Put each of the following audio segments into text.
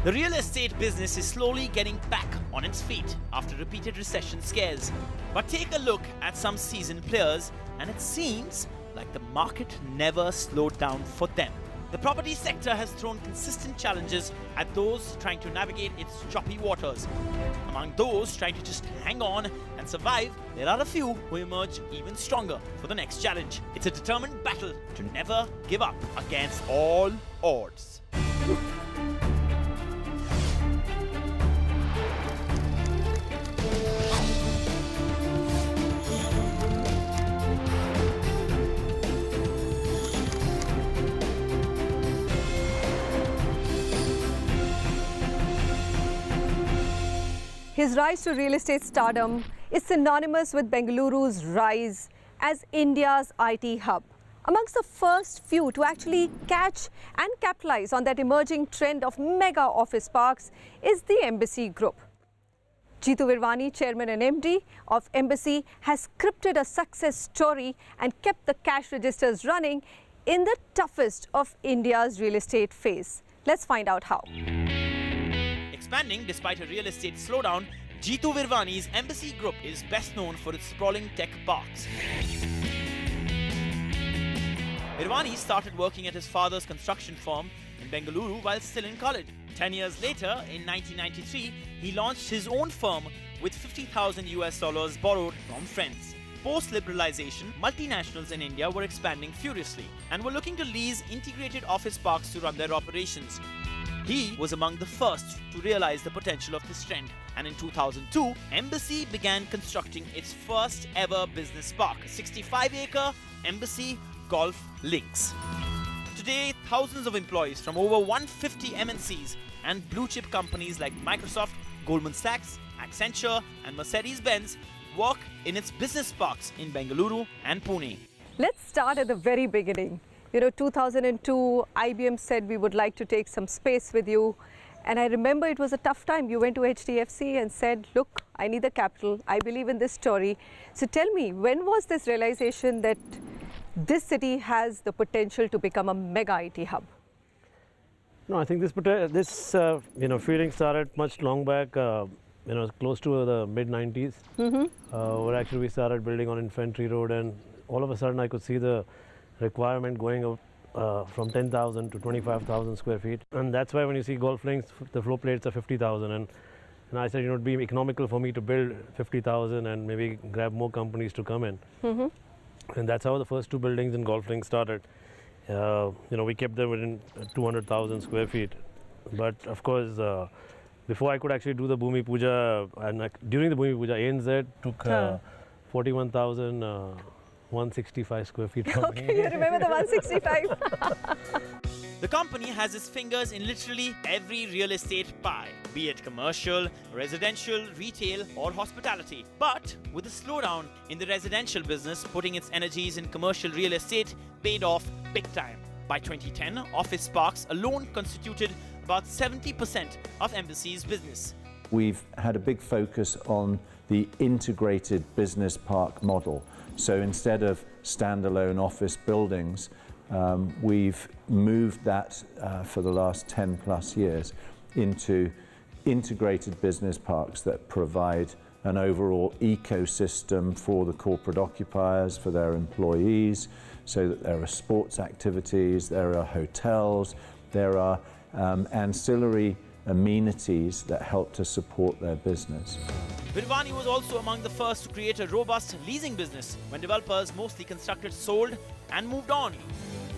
The real estate business is slowly getting back on its feet after repeated recession scares. But take a look at some seasoned players and it seems like the market never slowed down for them. The property sector has thrown consistent challenges at those trying to navigate its choppy waters. Among those trying to just hang on and survive, there are a few who emerge even stronger for the next challenge. It's a determined battle to never give up against all odds. His rise to real estate stardom is synonymous with Bengaluru's rise as India's IT hub. Amongst the first few to actually catch and capitalize on that emerging trend of mega office parks is the Embassy Group. Jitu Virwani, chairman and MD of Embassy, has scripted a success story and kept the cash registers running in the toughest of India's real estate phase. Let's find out how. Expanding despite a real estate slowdown, Jitu Virwani's Embassy Group is best known for its sprawling tech parks. Virwani started working at his father's construction firm in Bengaluru while still in college. 10 years later, in 1993, he launched his own firm with $50,000 borrowed from friends. Post-liberalization, multinationals in India were expanding furiously and were looking to lease integrated office parks to run their operations. He was among the first to realize the potential of this trend, and in 2002, Embassy began constructing its first ever business park, a 65-acre Embassy Golf Links. Today, thousands of employees from over 150 MNCs and blue-chip companies like Microsoft, Goldman Sachs, Accenture and Mercedes-Benz work in its business parks in Bengaluru and Pune. Let's start at the very beginning. 2002, IBM said we would like to take some space with you. And I remember it was a tough time. You went to HDFC and said, look, I need the capital. I believe in this story. So tell me, when was this realization that this city has the potential to become a mega IT hub? No, I think this feeling started much long back, close to the mid-90s, where actually we started building on Infantry Road, and all of a sudden I could see the requirement going up from 10,000 to 25,000 square feet. And that's why when you see golf links, the floor plates are 50,000. And I said, it'd be economical for me to build 50,000 and maybe grab more companies to come in. And that's how the first two buildings in golf links started. We kept them within 200,000 square feet. But of course, before I could actually do the Bhumi Puja, and during the Bhumi Puja, ANZ took 41,165 square feet from me. Okay, you remember the 165? The company has its fingers in literally every real estate pie, be it commercial, residential, retail or hospitality. But with a slowdown in the residential business, putting its energies in commercial real estate paid off big time. By 2010, office parks alone constituted about 70% of Embassy's business. We've had a big focus on the integrated business park model. So instead of standalone office buildings, we've moved that for the last 10 plus years into integrated business parks that provide an overall ecosystem for the corporate occupiers, for their employees, so that there are sports activities, there are hotels, there are ancillary amenities that help to support their business. Virwani was also among the first to create a robust leasing business when developers mostly constructed, sold and moved on.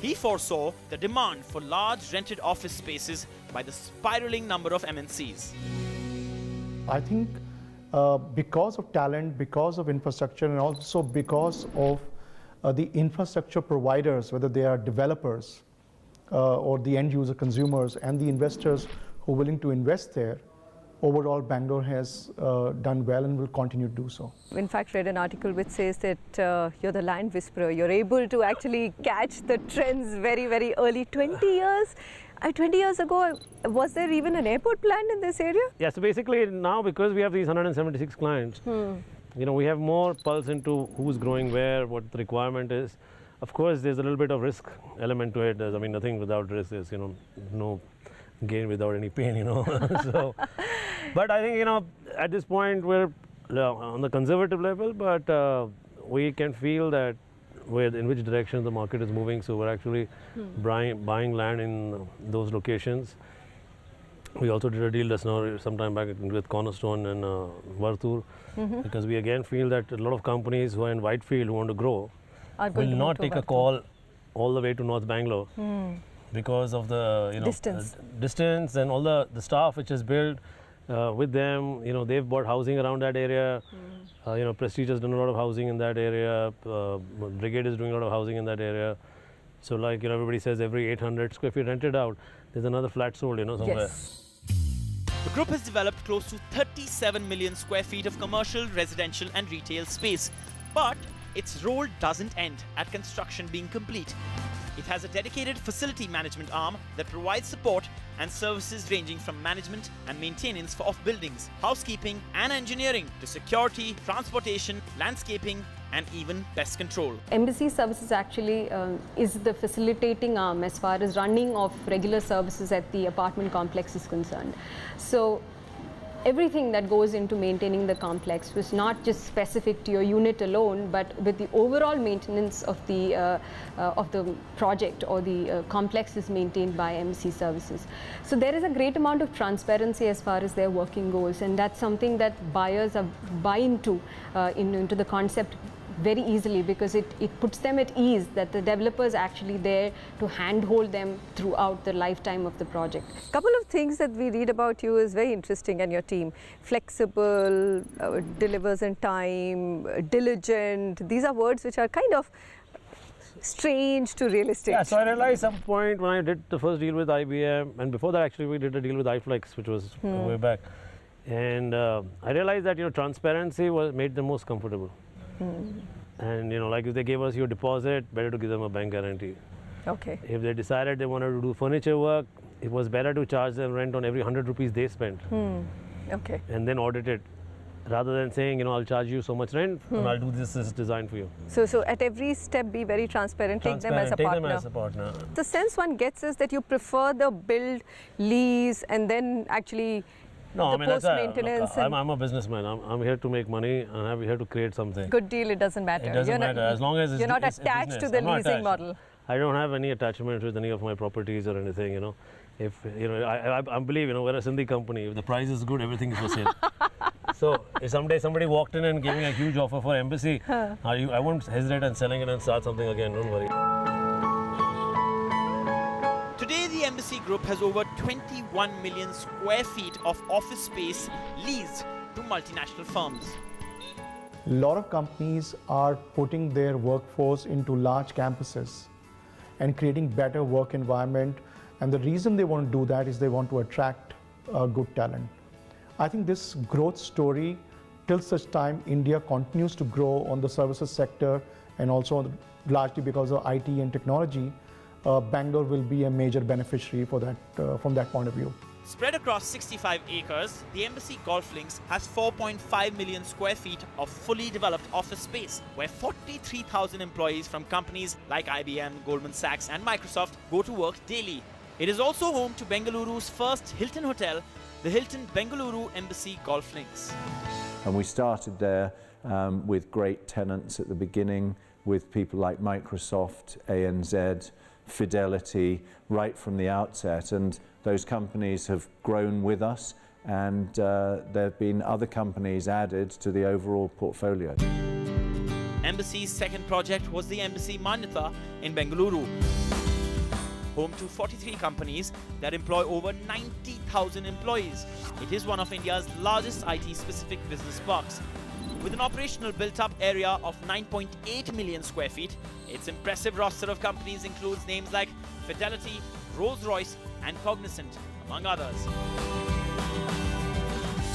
He foresaw the demand for large rented office spaces by the spiraling number of MNCs. I think because of talent, because of infrastructure, and also because of the infrastructure providers, whether they are developers or the end user consumers and the investors who are willing to invest there, overall Bangalore has done well and will continue to do so. In fact, read an article which says that you're the land whisperer. You're able to actually catch the trends very, very early. 20 years? 20 years ago, was there even an airport planned in this area? Yeah, so basically now because we have these 176 clients, we have more pulse into who's growing where, what the requirement is. Of course, there's a little bit of risk element to it. I mean, nothing without risk is, no gain without any pain, So, but I think, at this point we're on the conservative level, but we can feel that in which direction the market is moving. So we're actually buying land in those locations. We also did a deal just now, sometime back with Cornerstone and Vartur, because we again feel that a lot of companies who are in Whitefield who want to grow will not take a call all the way to North Bangalore because of the distance and all the staff which is built with them. They've bought housing around that area. Prestige has done a lot of housing in that area. Brigade is doing a lot of housing in that area. So like everybody says, every 800 square feet rented out, there's another flat sold, somewhere. Yes. The group has developed close to 37 million square feet of commercial, residential and retail space. But its role doesn't end at construction being complete. It has a dedicated facility management arm that provides support and services ranging from management and maintenance of buildings, housekeeping and engineering to security, transportation, landscaping and even pest control. Embassy Services actually is the facilitating arm as far as running of regular services at the apartment complex is concerned. So everything that goes into maintaining the complex was not just specific to your unit alone, but with the overall maintenance of the project or the complex is maintained by Embassy Services. So there is a great amount of transparency as far as their working goes, and that's something that buyers are buying into the concept very easily, because it puts them at ease that the developer is actually there to handhold them throughout the lifetime of the project. Couple of things that we read about you is very interesting and your team. Flexible, delivers in time, diligent. These are words which are kind of strange to real estate. Yeah, so I realized at some point when I did the first deal with IBM, and before that actually we did a deal with iFlex, which was way back. And I realized that transparency made them most comfortable. And like if they gave us your deposit, better to give them a bank guarantee. Okay. If they decided they wanted to do furniture work, it was better to charge them rent on every 100 rupees they spent. Okay. And then audit it, rather than saying, I'll charge you so much rent and I'll do this design for you. So at every step be very transparent, take them as a partner. The sense one gets is that you prefer the build, lease and then actually post-maintenance. I'm a businessman. I'm here to make money and I'm here to create something. Good deal, it doesn't matter. It doesn't matter. As long as you're not attached to the leasing model. I don't have any attachment with any of my properties or anything, If, I believe, we're a Sindhi company. If the price is good, everything is for sale. So if someday somebody walked in and gave me a huge offer for Embassy, I won't hesitate on selling it and start something again, don't worry. Today, the Embassy Group has over 21 million square feet of office space leased to multinational firms. A lot of companies are putting their workforce into large campuses and creating better work environment. And the reason they want to do that is they want to attract good talent. I think this growth story, till such time India continues to grow on the services sector and also largely because of IT and technology, Bangalore will be a major beneficiary for that, from that point of view. Spread across 65 acres, the Embassy Golf Links has 4.5 million square feet of fully developed office space, where 43,000 employees from companies like IBM, Goldman Sachs and Microsoft go to work daily. It is also home to Bengaluru's first Hilton hotel, the Hilton Bengaluru Embassy Golf Links. And we started there with great tenants at the beginning, with people like Microsoft, ANZ, Fidelity, right from the outset. And those companies have grown with us, and there have been other companies added to the overall portfolio. Embassy's second project was the Embassy Manyata in Bengaluru, home to 43 companies that employ over 90,000 employees. It is one of India's largest IT-specific business parks. With an operational built-up area of 9.8 million square feet, its impressive roster of companies includes names like Fidelity, Rolls-Royce and Cognizant, among others.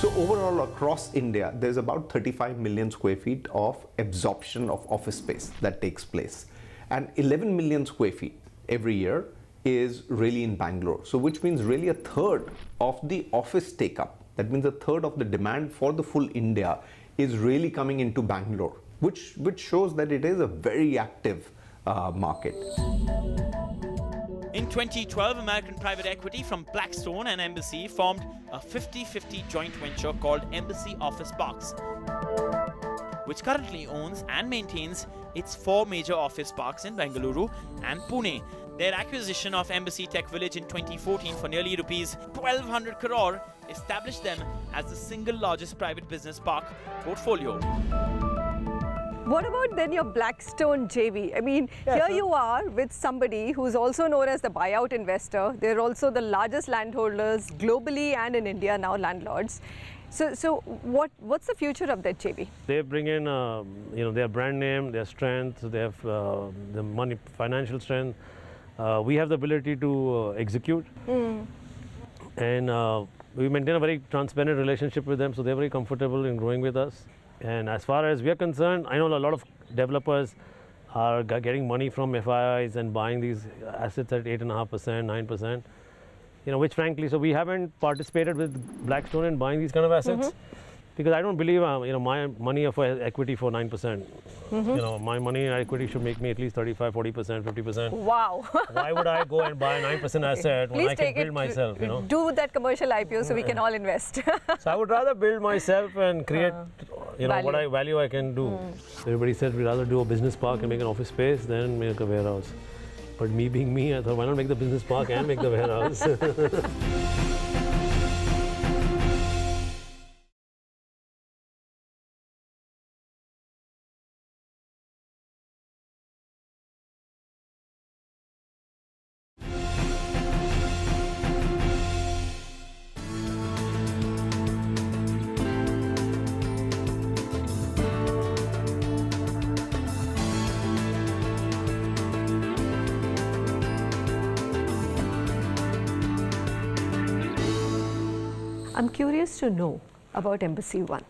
So overall across India, there's about 35 million square feet of absorption of office space that takes place. And 11 million square feet every year is really in Bangalore. So which means really a third of the office take-up, that means a third of the demand for the full India is really coming into Bangalore, which shows that it is a very active market. In 2012, American private equity from Blackstone and Embassy formed a 50-50 joint venture called Embassy Office Parks, which currently owns and maintains its 4 major office parks in Bengaluru and Pune. Their acquisition of Embassy Tech Village in 2014 for nearly rupees 1,200 crore established them as the single largest private business park portfolio. What about then your Blackstone JV? I mean, here you are with somebody who's also known as the buyout investor. They're also the largest landholders globally and in India now, landlords. So what's the future of that JV? They bring in, their brand name, their strength, they have the money, financial strength. We have the ability to execute. And we maintain a very transparent relationship with them, so they're very comfortable in growing with us. And as far as we are concerned, I know a lot of developers are getting money from FIIs and buying these assets at 8.5%, 9%. Which frankly, so we haven't participated with Blackstone in buying these kind of assets because I don't believe, my money for equity for 9%. My money in equity should make me at least 35, 40%, 50%. Wow. Why would I go and buy a 9% asset when I can build myself, Do that commercial IPO so we can all invest. So I would rather build myself and create, value I can do. Everybody said we'd rather do a business park and make an office space than make a warehouse. But me being me, I thought, why not make the business park and make the warehouse? I'm curious to know about Embassy One.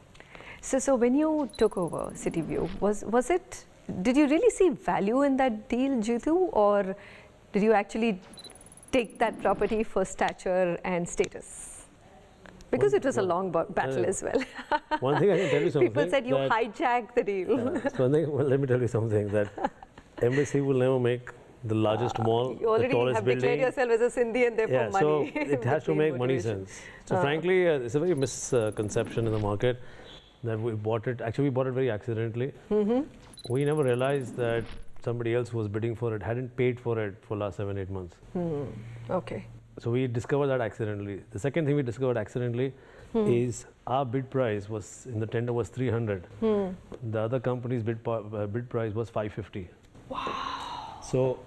So when you took over CityView, did you really see value in that deal, Jitu, or did you actually take that property for stature and status? Because it was a long battle as well. One thing I can tell you something. People said you hijacked the deal. So let me tell you something, that Embassy will never make the largest mall, you already the tallest have building. declared yourself as a Sindhi and therefore money. So it has to make money sense. So frankly, it's a very misconception in the market that we bought it. Actually, we bought it very accidentally. We never realized that somebody else who was bidding for it hadn't paid for it for the last 7-8 months. Okay. So we discovered that accidentally. The second thing we discovered accidentally is our bid price was in the tender was 300. The other company's bid price was 550. Wow. So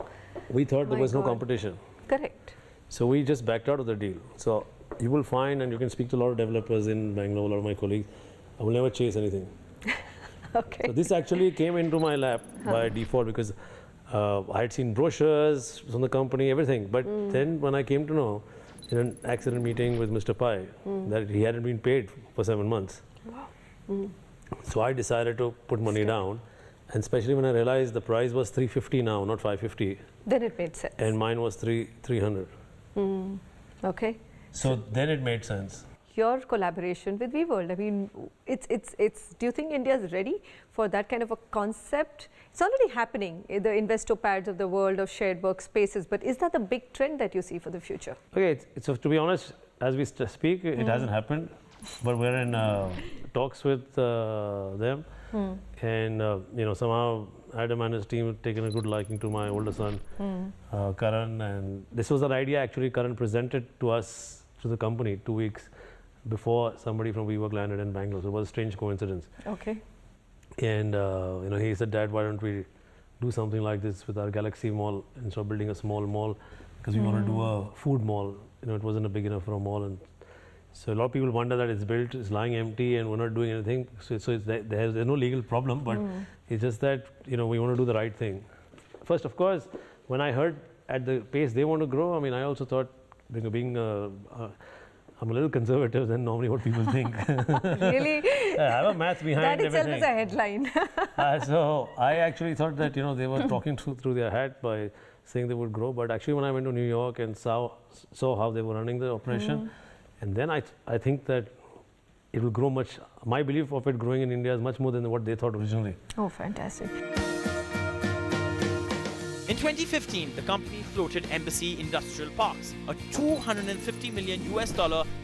we thought there was no competition. Correct. So we just backed out of the deal. So you will find, and you can speak to a lot of developers in Bangalore, a lot of my colleagues, I will never chase anything. Okay. So this actually came into my lap by default because I had seen brochures from the company, everything. But then when I came to know in an accident meeting with Mr. Pai that he hadn't been paid for 7 months. Wow. So I decided to put money down. And especially when I realized the price was 350 now, not 550. Then it made sense. And mine was 300. Okay. So then it made sense. Your collaboration with WeWorld, I mean, do you think India is ready for that kind of a concept? It's already happening in the investor pads of the world of shared workspaces, but is that the big trend that you see for the future? Okay, so to be honest, as we speak, it hasn't happened, but we're in talks with them. And somehow Adam and his team have taken a good liking to my older son, Karan, and this was an idea actually Karan presented to us, to the company, 2 weeks before somebody from WeWork landed in Bangalore. So it was a strange coincidence. Okay. And he said, Dad, why don't we do something like this with our Galaxy Mall instead of building a small mall, because we want to do a food mall. It wasn't big enough for a mall. And so a lot of people wonder that it's built, it's lying empty, and we're not doing anything. So there's no legal problem, but it's just that we want to do the right thing. First, of course, when I heard at the pace they want to grow, I mean, I also thought, being I'm a little conservative than normally what people think. Really? I have a math behind that itself everything. is a headline. So I actually thought that they were talking through their hat by saying they would grow. But actually, when I went to New York and saw how they were running the operation. And then I think that it will grow much. My belief of it growing in India is much more than what they thought originally. Oh, fantastic. In 2015, the company floated Embassy Industrial Parks, a $250 million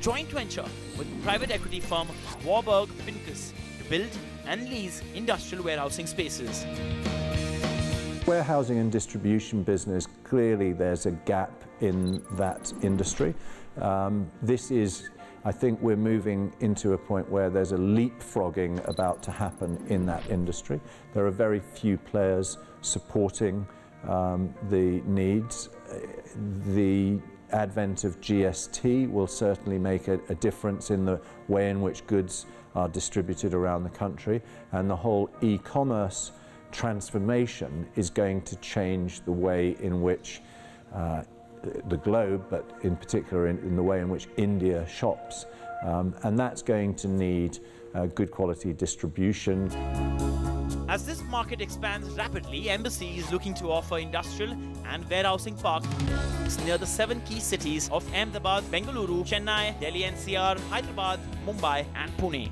joint venture with private equity firm Warburg Pincus to build and lease industrial warehousing spaces. Warehousing and distribution business, clearly there's a gap in that industry. I think we're moving into a point where there's a leapfrogging about to happen in that industry. There are very few players supporting the needs. The advent of GST will certainly make a difference in the way in which goods are distributed around the country, and the whole e-commerce transformation is going to change the way in which the globe, but in particular in the way in which India shops. And that's going to need good quality distribution. As this market expands rapidly, Embassy is looking to offer industrial and warehousing parks near the 7 key cities of Ahmedabad, Bengaluru, Chennai, Delhi NCR, Hyderabad, Mumbai and Pune.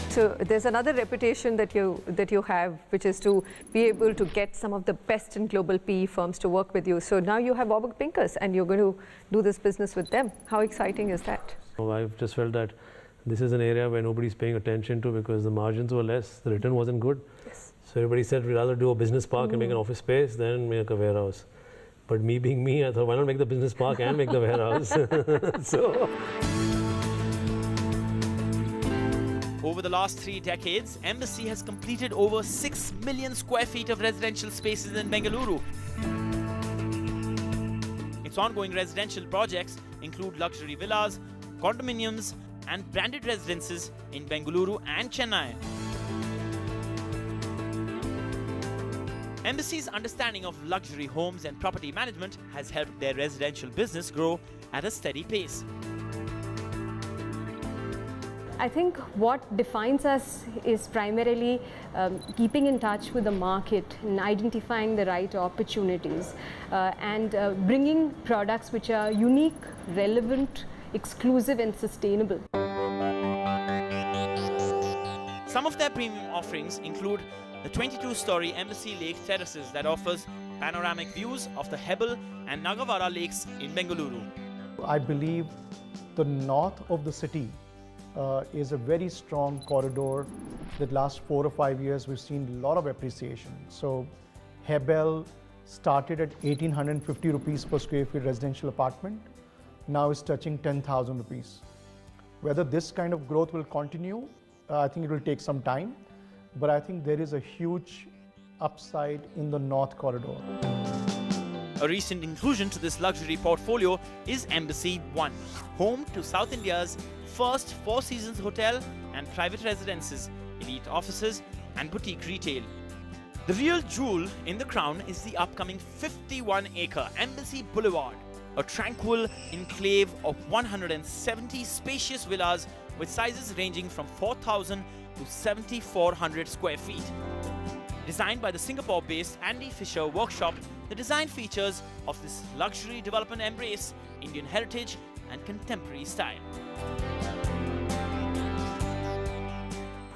So there's another reputation that you have, which is to be able to get some of the best in global PE firms to work with you. So now you have Warburg Pincus and you're going to do this business with them. How exciting is that? So I've just felt that this is an area where nobody's paying attention to because the margins were less, the return wasn't good. Yes. So everybody said we'd rather do a business park and make an office space than make a warehouse. But me being me, I thought why not make the business park and make the warehouse? So. Over the last 3 decades, Embassy has completed over 6 million square feet of residential spaces in Bengaluru. Its ongoing residential projects include luxury villas, condominiums and branded residences in Bengaluru and Chennai. Embassy's understanding of luxury homes and property management has helped their residential business grow at a steady pace. I think what defines us is primarily keeping in touch with the market and identifying the right opportunities and bringing products which are unique, relevant, exclusive and sustainable. Some of their premium offerings include the 22-story Embassy Lake Terraces that offers panoramic views of the Hebel and Nagavara lakes in Bengaluru. I believe the north of the city is a very strong corridor. The last 4 or 5 years we've seen a lot of appreciation. So Hebel started at 1850 rupees per square feet residential apartment. Now it's touching 10,000 rupees. Whether this kind of growth will continue, I think it will take some time, but I think there is a huge upside in the north corridor. A recent inclusion to this luxury portfolio is Embassy One, home to South India's first 4 Seasons hotel and private residences, elite offices and boutique retail. The real jewel in the crown is the upcoming 51-acre Embassy Boulevard, a tranquil enclave of 170 spacious villas with sizes ranging from 4,000 to 7,400 square feet. Designed by the Singapore-based Andy Fisher Workshop, the design features of this luxury development embrace Indian heritage and contemporary style.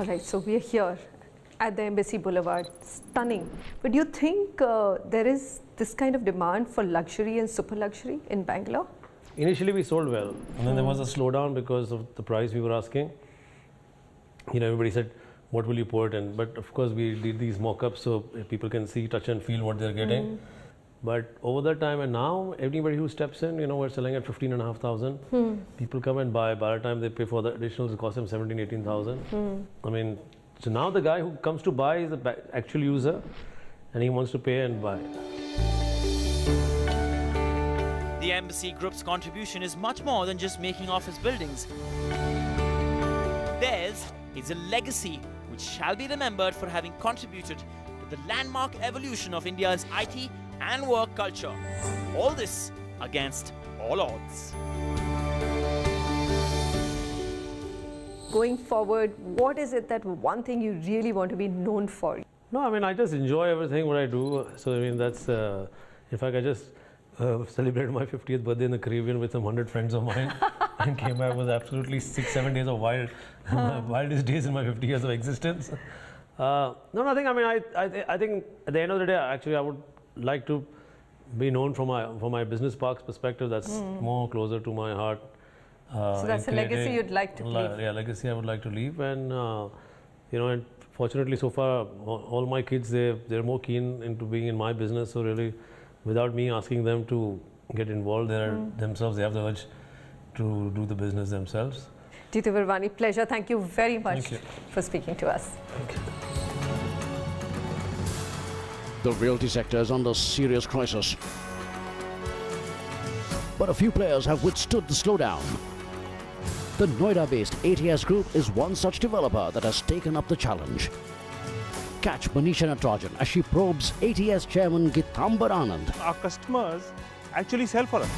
All right, so we are here at the Embassy Boulevard. Stunning. But do you think there is this kind of demand for luxury and super luxury in Bangalore? Initially we sold well, and then there was a slowdown because of the price we were asking. You know, everybody said, what will you put in? But of course we did these mock-ups so people can see, touch and feel what they're getting. But over that time and now, everybody who steps in, you know, we're selling at 15,500. People come and buy. By the time they pay for the additionals, it costs them 17,000, 18,000. I mean, so now the guy who comes to buy is the actual user and he wants to pay and buy. The Embassy Group's contribution is much more than just making office buildings. Theirs is a legacy which shall be remembered for having contributed to the landmark evolution of India's IT and work culture. All this against all odds. Going forward, what is it that one thing you really want to be known for? No, I mean, I just enjoy everything what I do. So, I mean, that's, in fact, I just celebrated my 50th birthday in the Caribbean with some 100 friends of mine and came back with absolutely 6-7 days of wildest days in my 50 years of existence. No, nothing. I mean, I think at the end of the day, actually, I would like to be known from my business parks perspective. That's more closer to my heart. So that's a legacy you'd like to leave. Yeah, legacy I would like to leave. And you know, and fortunately so far all my kids, they're more keen into being in my business. So really, without me asking them to get involved, they have the urge to do the business themselves. Jitu Virwani, pleasure. Thank you very much Thank you for speaking to us. Thank you. The realty sector is under serious crisis, but a few players have withstood the slowdown. The Noida-based ATS Group is one such developer that has taken up the challenge. Catch Manisha Natarajan as she probes ATS chairman Gitambar Anand. Our customers actually sell for us.